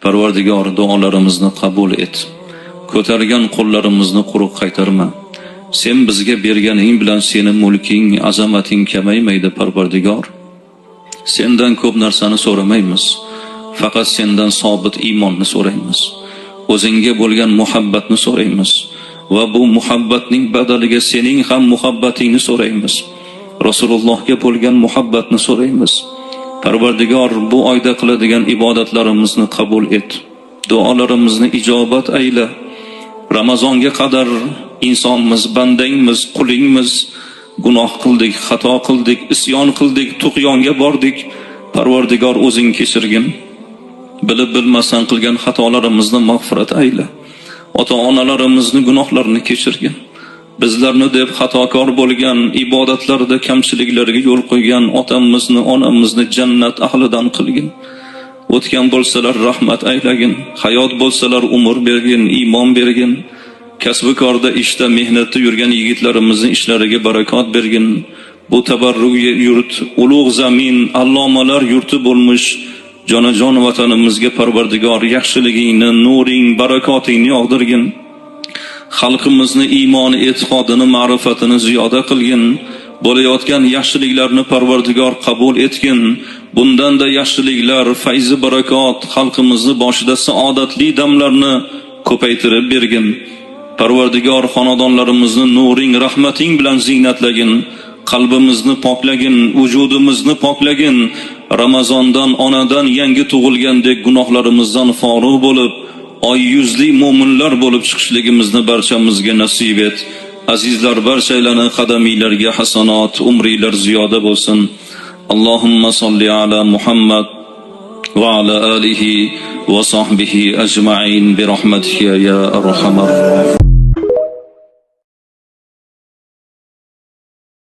Parvardigor, duolarimizni qabul et. Ko'targan qo'llarimizni quruq qaytarma. Sen bizga berganing bilan sening mulking, azamating kamaymaydi Parvardigor. Sendan ko'p narsani so'ramaymiz. Faqat sendan sobit iymonni so'raymiz. O'zingga bo'lgan muhabbatni so'raymiz va bu muhabbatning badaliga sening ham muhabbatingni so'raymiz. Rasulullohga bo'lgan muhabbatni so'raymiz. Parvardigor, bu oyda qiladigan ibodatlarimizni qabul et. Duolarimizni ijobat ayla. Ramazonga qadar insonmiz, bandangmiz, qulingmiz. Gunoh qildik, xato qildik, isyon qildik, tug'yonga bordik. Parvardigor, o'zing kechirgin. Bilib bilmasdan qilgan xatolarimizni mag'firat ayla. Ota-onalarimizni gunohlarini kechirgin. Bizlarni deb xatokor bo'lgan, ibodatlarda kamchiliklarga yo'l qo'ygan otamizni, onamizni jannat ahlidan qilgin. O'tgan bo'lsalar rahmat aylagin, hayot bo'lsalar umr bergin, iymon bergin. Kasbi korda, ishda, mehnatda yurgan yigitlarimizni ishlariga barakot bergin. Bu tabarruk yurt, ulug' zamin, allomalar yurti bo'lmish jonajon vatanimizga Parvardigor yaxshiligingni, nuring, barakotingni yog'dirgin. Xalqimizni iymoni, e'tiqodini, ma'rifatini ziyoda qilgin. Bo'layotgan yaxshiliklarni Parvardigor qabul etgin. Bundan-da yaxshiliklar, fayzi barakot xalqimizni boshida saodatli damlarni ko'paytirib bergin. Parvardigor, xonadonlarimizni nuring, rahmating bilan ziynatlagin. Qalbimizni poklagin, vujudimizni poklagin. Ramazondan, onadan yangi tug'ilgandek gunohlarimizdan forig' bo'lib, oy yuzli mo'minlar bo'lib chiqishligimizni barchamizga nasib et. Azizlar, barchalarning qadamiylarga hasanot, umriylar ziyoda bo'lsin. Allohumma solli ala Muhammad va ala alihi va sahbihi ajma'in bi rahmatika ya arhamar.